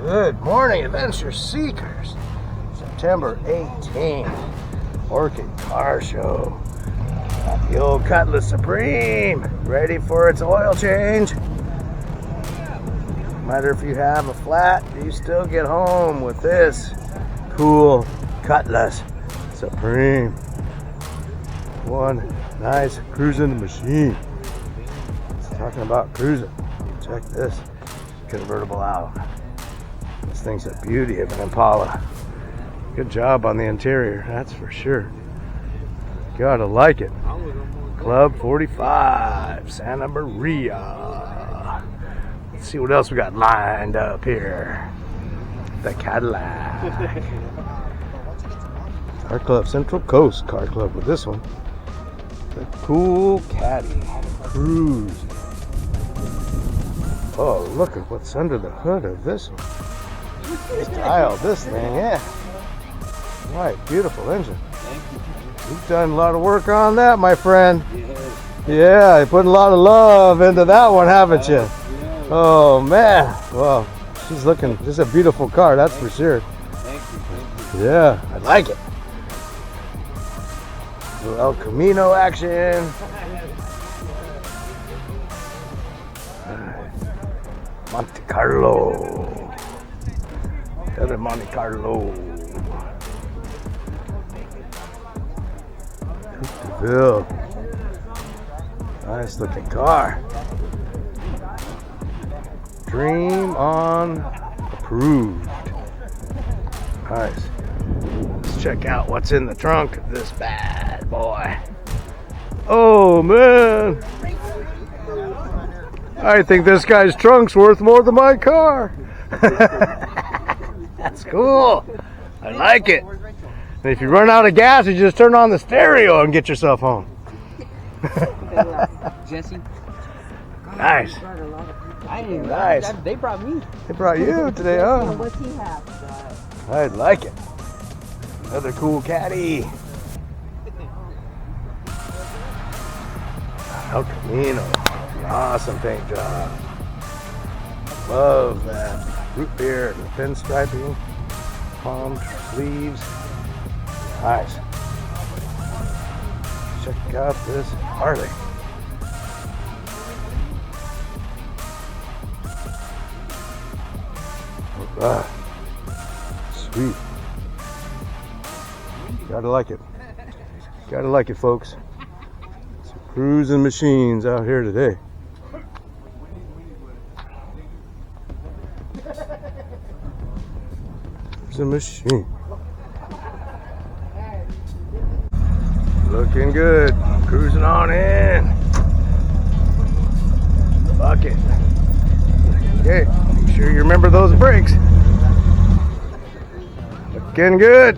Good morning, adventure seekers. September 18th, Orcutt Car Show. Got the old Cutlass Supreme ready for its oil change. No matter if you have a flat, you still get home with this cool Cutlass Supreme. One nice cruising machine. It's talking about cruising. Check this convertible out. This thing's a beauty of an Impala. Good job on the interior, that's for sure. Gotta like it. Club 45, Santa Maria. Let's see what else we got lined up here. The Cadillac. Car Club, Central Coast Car Club with this one. The cool Caddy Cruise. Oh, look at what's under the hood of this one. Style this thing, yeah. Right, beautiful engine. You've done a lot of work on that, my friend. Yeah, you put a lot of love into that one, haven't you? Oh man, well, she's looking. This is a beautiful car, that's for sure. Yeah, I like it. A little El Camino action. Monte Carlo. Other Monte Carlo. Coupe. Nice looking car. Dream on approved. Nice. Let's check out what's in the trunk of this bad boy. Oh man. I think this guy's trunk's worth more than my car. That's cool. I like it. And if you run out of gas, you just turn on the stereo and get yourself home. Jesse. Nice. Nice. They brought me. They brought you today, huh? What's he have? I like it. Another cool caddy. El Camino. Awesome paint job. Love that root beer and the pinstriping. Palm sleeves. Nice. Check out this Harley. Alright. Sweet. Gotta like it. Gotta like it, folks. Some cruising machines out here today. It's a machine. Looking good. Cruising on in. Bucket. Okay, make sure you remember those brakes. Looking good.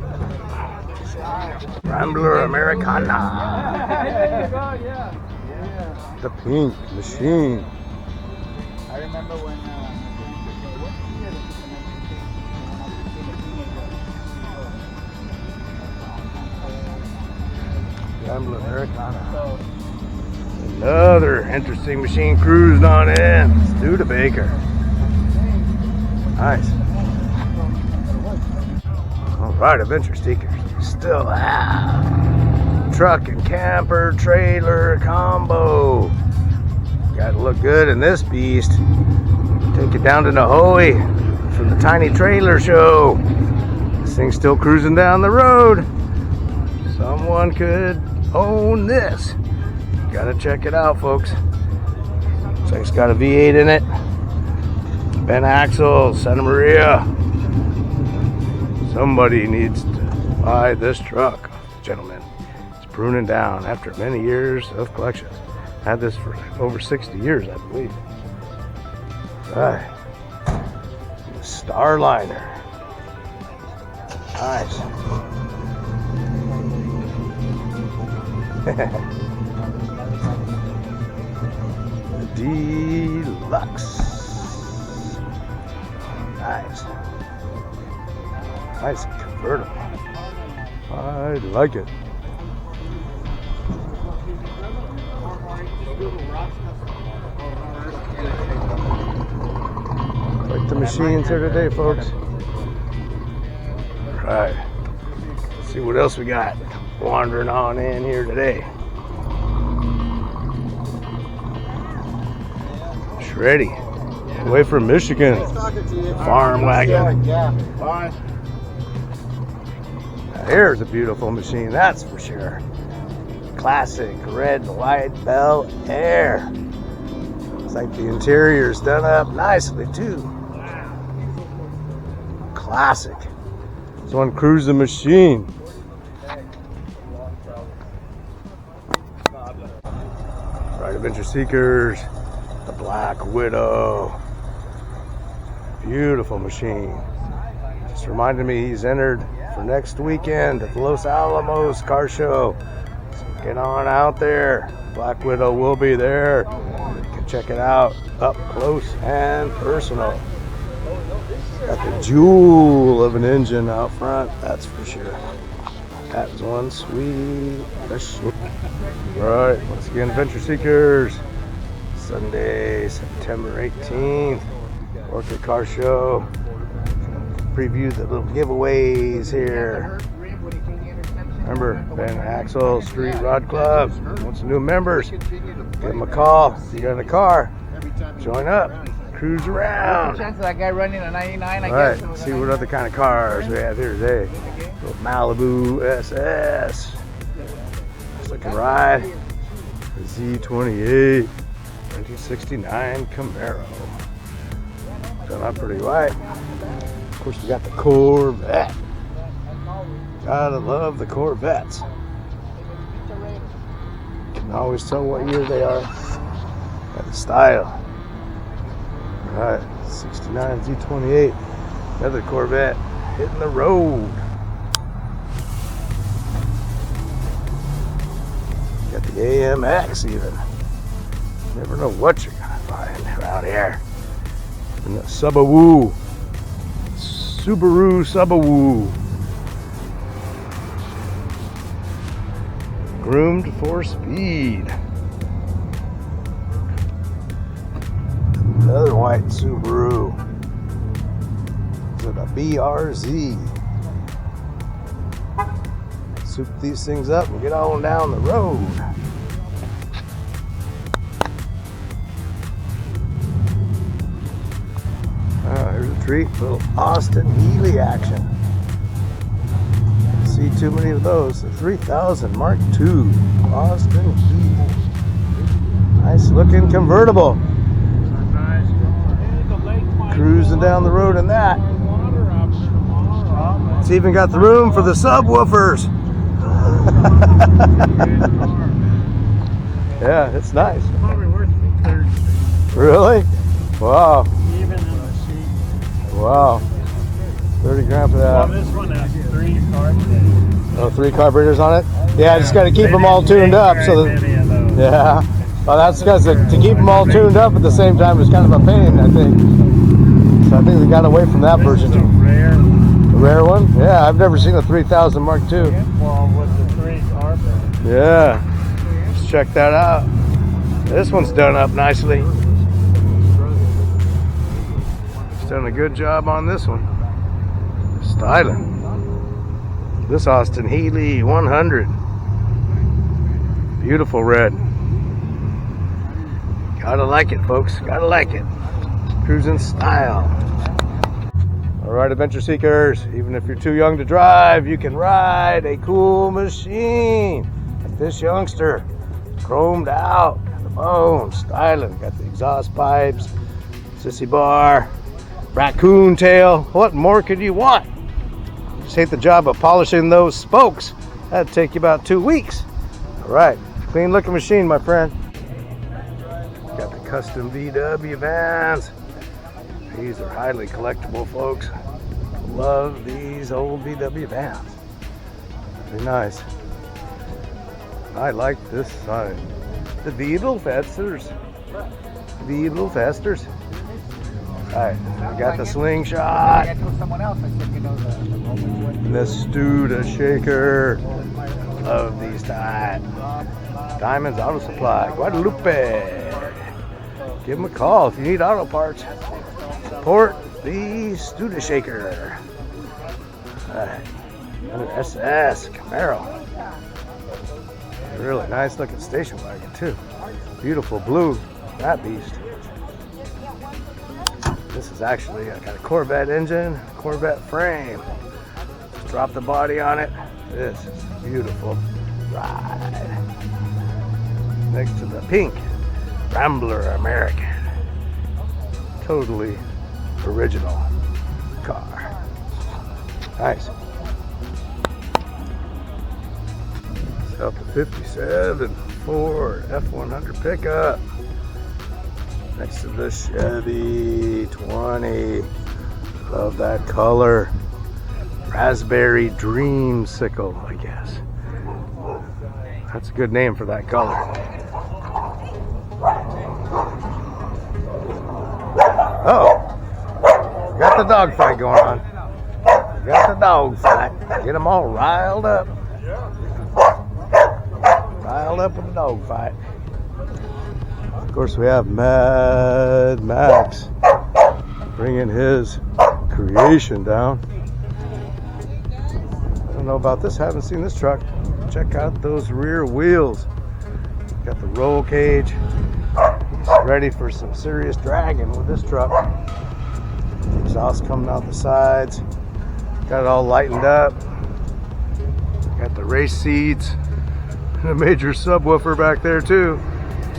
Rambler Americana. The pink machine. I remember when Rambler Americana. Another interesting machine cruising on in. Studebaker. Nice. Alright, adventure seekers. Still have truck and camper trailer combo. Gotta look good in this beast. Take it down to Nahoe from the Tiny Trailer Show. This thing's still cruising down the road. Someone could own this. Gotta check it out, folks. Looks like it's got a V8 in it. Ben axle, Santa Maria. Somebody needs to buy this truck, gentlemen. It's pruning down after many years of collections. Had this for over 60 years, I believe. Right. The Starliner. Nice. Deluxe. Nice. Nice convertible. I like it. Like the machines here today, folks. All right. Let's see what else we got wandering on in here today. Shreddy. Away from Michigan. Farm wagon. Yeah. Bye. Now, here's a beautiful machine, that's for sure. Classic red and white Bel Air. Looks like the interior's done up nicely too. Classic. This one cruising machine. Right, Adventure Seekers. The Black Widow. Beautiful machine. Just reminded me he's entered for next weekend at the Los Alomos car show. So get on out there. Black Widow will be there. You can check it out up close and personal. Got the jewel of an engine out front, that's for sure. That was one sweet machine. Right, once again, Adventure Seekers. Sunday, September 18th. Orcutt Car Show. Preview the little giveaways here. Remember, Ben Axel Street Rod Club wants new members. Give them a call. If you got in a car, join up. Cruise around. Chance of that guy running a 99, I All guess. right, see what other kind of cars we have here today. Little Malibu SS. Nice looking ride. The Z28. 1969 Camaro. Done up pretty white. Of course, we got the Corvette. Gotta love the Corvettes. Can always tell what year they are by the style. Alright, 69 Z28. Another Corvette hitting the road. Got the AMX even. Never know what you're gonna find out here. And the Subaru. Subaru Subaru. Groomed for speed. Another white Subaru. Is it a BRZ? Soup these things up and get on down the road. Here's a treat, little Austin Healey action. See too many of those. The 3000 Mark II Austin Healey. Nice looking convertible. Cruising down the road in that. It's even got the room for the subwoofers. Yeah, it's nice. Really? Wow. Wow. 30 grand for that. Well, this one has 3 carburetors. Oh, 3 carburetors on it? Yeah, I just got to keep them all tuned up. So that, yeah. Well, that's because to keep them all tuned up at the same time is kind of a pain, I think. So I think we got away from that version. This is a rare one. A rare one? Yeah, I've never seen a 3000 Mark II. Well, with the 3 carburetors. Yeah. Let's check that out. This one's done up nicely. Done a good job on this one. Stylin. This Austin Healey 100. Beautiful red. Gotta like it, folks. Gotta like it. Cruising style. All right, Adventure Seekers. Even if you're too young to drive, you can ride a cool machine. Like this youngster. Chromed out. Got the bone. Stylin. Got the exhaust pipes. Sissy bar. Raccoon tail. What more could you want? Just hate the job of polishing those spokes. That'd take you about 2 weeks. All right, clean looking machine, my friend. Got the custom VW vans. These are highly collectible, folks. Love these old VW vans. Very nice. I like this sign. The Wiedelfesters. Wiedelfesters. Alright, we got the slingshot. And the Studa shaker. Love these type. Diamonds Auto Supply, Guadalupe. Give them a call if you need auto parts. Support the Studa Shaker. Alright, another SS Camaro. A really nice looking station wagon too. Beautiful blue, that beast. This is actually got a Corvette engine, Corvette frame. Just drop the body on it. This is a beautiful ride. Next to the pink Rambler American. Totally original car. Nice. It's up to 57 Ford F100 pickup. Next to the Chevy 20. Love that color. Raspberry Dreamsicle, I guess. That's a good name for that color. Oh, got the dog fight going on. Got the dog fight. Get them all riled up. Riled up with the dog fight. Of course, we have Mad Max bringing his creation down. I don't know about this. I haven't seen this truck. Check out those rear wheels. Got the roll cage. He's ready for some serious dragging with this truck. Exhaust coming out the sides. Got it all lightened up. Got the race seats. And a major subwoofer back there too.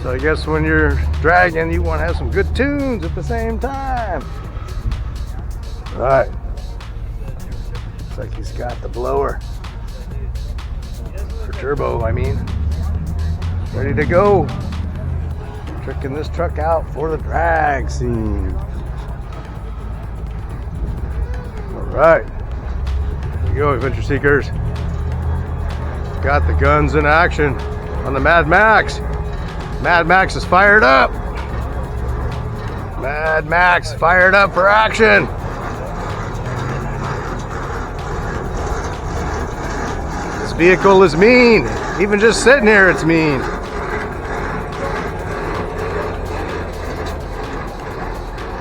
So I guess when you're dragging, you want to have some good tunes at the same time. All right. Looks like he's got the blower. For turbo, I mean. Ready to go. Tricking this truck out for the drag scene. All right. Here we go, adventure seekers. Got the guns in action on the Mad Max. Mad Max is fired up. Mad Max fired up for action. This vehicle is mean. Even just sitting here, it's mean.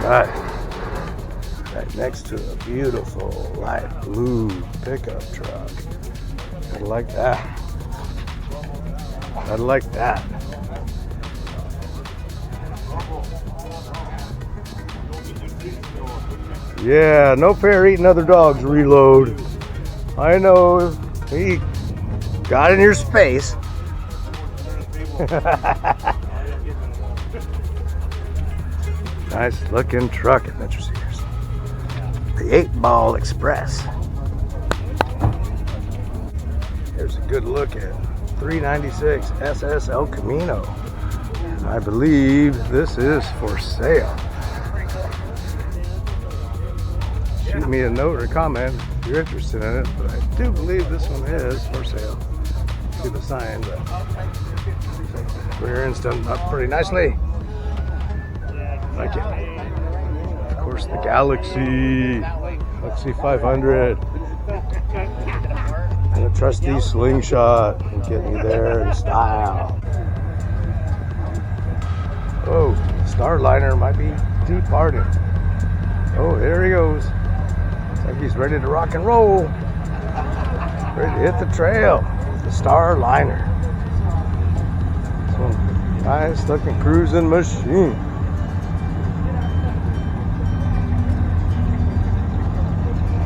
Right next to a beautiful light blue pickup truck. I like that. I like that. Yeah, no fair eating other dogs. Reload. I know. He got in your space. Nice looking truck, adventure seekers. The 8-Ball Express. Here's a good look at 396 SS El Camino. I believe this is for sale. Shoot me a note or a comment if you're interested in it, but I do believe this one is for sale. See the sign, but rear end's done up pretty nicely. Like it. Of course, the Galaxy 500. And a trusty slingshot will get me there in style. Oh, Starliner might be departing. Oh, there he goes. Looks like he's ready to rock and roll. Ready to hit the trail. The Starliner. So, nice looking cruising machine.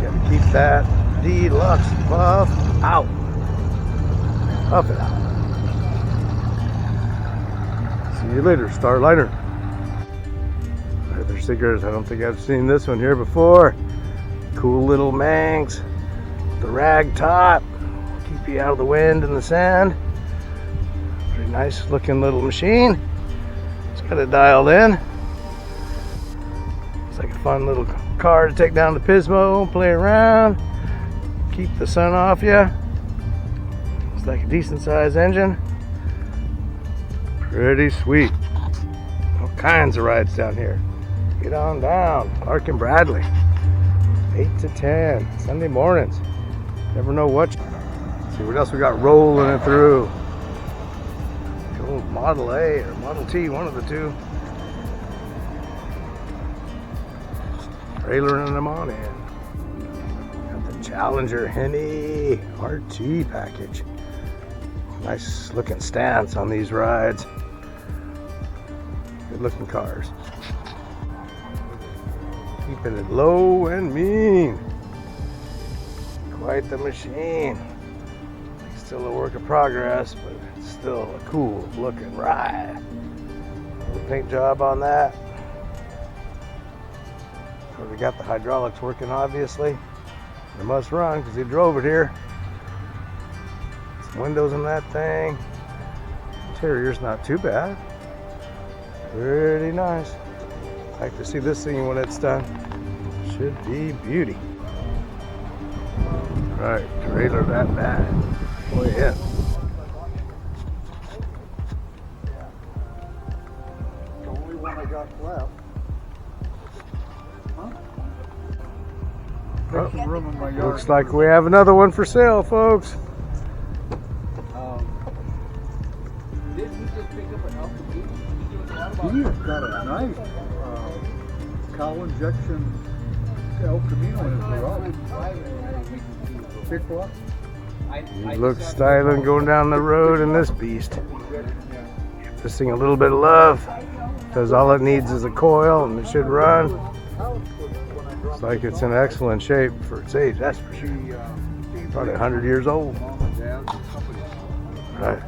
Gotta keep that deluxe buff out. Puff it out. See you later, Starliner. Other stickers. I don't think I've seen this one here before. Cool little Manx. The rag top. Keep you out of the wind and the sand. Pretty nice looking little machine. It's got it dialed in. It's like a fun little car to take down to Pismo, play around, keep the sun off you. It's like a decent sized engine. Pretty sweet. All kinds of rides down here. Get on down. Clark and Bradley. 8 to 10. Sunday mornings. Never know what. Let's see what else we got rolling it through. Old Model A or Model T, one of the two. trailering them on in. Got the Challenger Henny RT package. Nice looking stance on these rides. Good looking cars. Keeping it low and mean. Quite the machine. Still a work of progress, but it's still a cool looking ride. Little paint job on that. We got the hydraulics working, obviously. It must run because he drove it here. Some windows in that thing. Interior's not too bad. Pretty nice. Like to see this thing when it's done. Should be beauty. Right, trailer that bad. Oh yeah. The only one I got left. Got some room in my yard. Looks like we have another one for sale, folks. He's got a nice cow injection El Camino in his garage. Big block. He looks styling going down the road in this beast. Give this thing a little bit of love, because all it needs is a coil and it should run. Looks like it's in excellent shape for its age, that's for sure. Probably 100 years old. Right.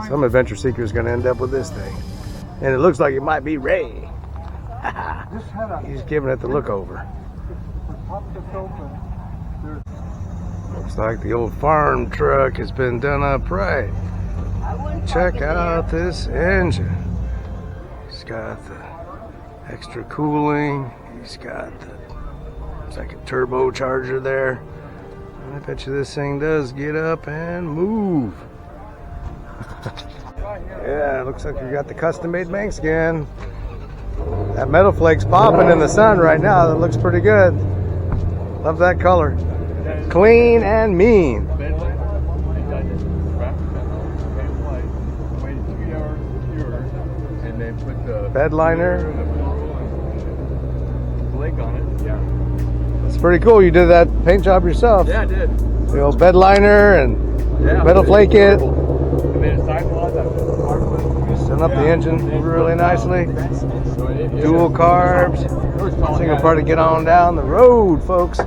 Some adventure seeker is going to end up with this thing. And it looks like it might be Ray. He's giving it the look over. Looks like the old farm truck has been done up right. Check out this engine. He's got the extra cooling. He's got the, it's like a turbocharger there. I bet you this thing does get up and move. Yeah, it looks like we got the custom-made bank skin. That metal flake's popping in the sun right now. That looks pretty good. Love that color. Clean and mean. Bed liner. It's pretty cool. You did that paint job yourself. Yeah, I did. The old bed liner and metal flake it. Setting up the engine really nicely. Dual carbs. I think I'll probably get on down the road, folks.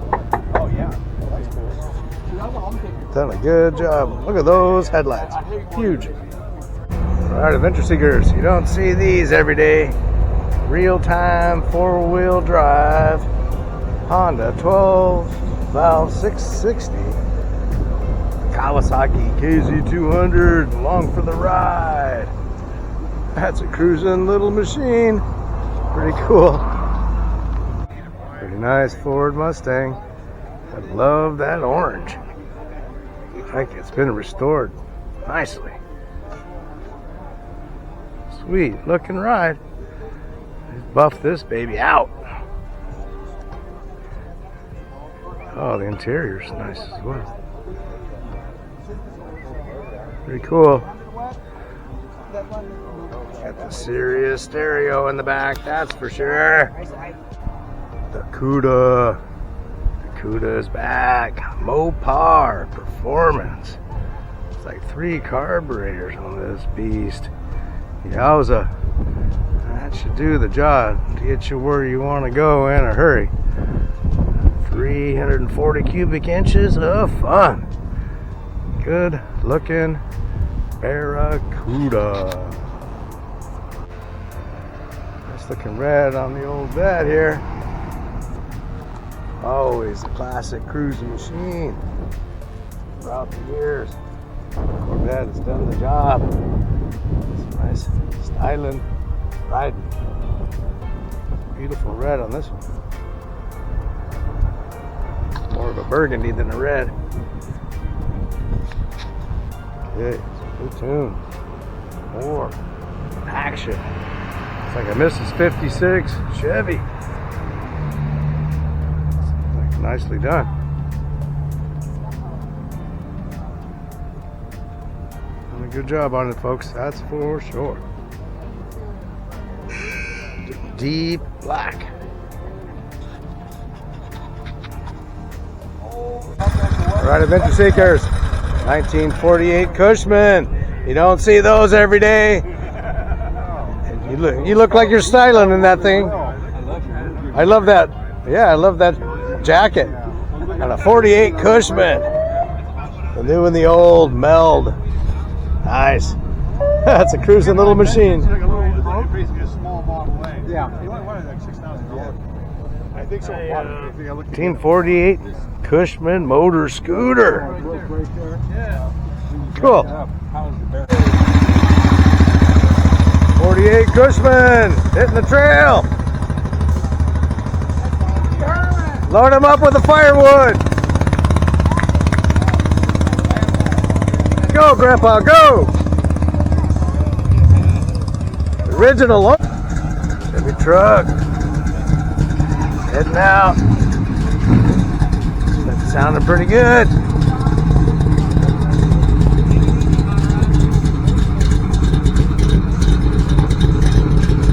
Done a good job. Look at those headlights. Huge. Alright, adventure seekers, you don't see these every day. Real-time 4-wheel drive Honda 12-valve 660 Kawasaki KZ200 along for the ride. That's a cruising little machine. Pretty cool. Pretty nice Ford Mustang. I love that orange. I think it's been restored nicely. Sweet looking ride. Let's buff this baby out. Oh, the interior's nice as well. Pretty cool. Got the Sirius stereo in the back, that's for sure. The Cuda. The Cuda is back. Mopar Performance. It's like 3 carburetors on this beast. Yowza. That should do the job to get you where you want to go in a hurry. 340 cubic inches of fun. Good looking Barracuda. Nice looking red on the old bed here. Always a classic cruising machine. Throughout the years, Corvette has done the job. It's nice styling riding. Beautiful red on this one. More of a burgundy than a red. Okay, good tune. More action. It's like a Mrs. 56 Chevy. Like nicely done. Done a good job on it, folks. That's for sure. Deep black. All right, adventure seekers. 1948 Cushman. You don't see those every day. You look like you're styling in that thing. I love that. Yeah, I love that jacket. And a 48 Cushman. The new and the old meld. Nice. That's a cruising little machine. Basically a small Model A. Yeah. He only wanted like $6,000. I think so. 1948 Cushman motor scooter. Cool. 48 Cushman hitting the trail. Load him up with the firewood. Go, Grandpa, go. Original Chevy truck. Heading out. That's sounding pretty good.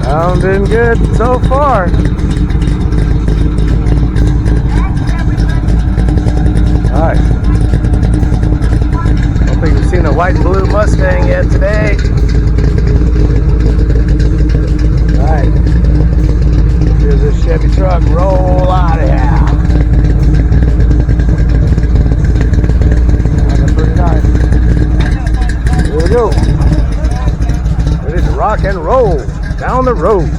Sounding good so far. Alright. Don't think we've seen a white and blue Mustang yet today. Alright. Here's this Chevy truck. Roll out of here. That's pretty nice. Here we go. Ready to rock and roll down the road.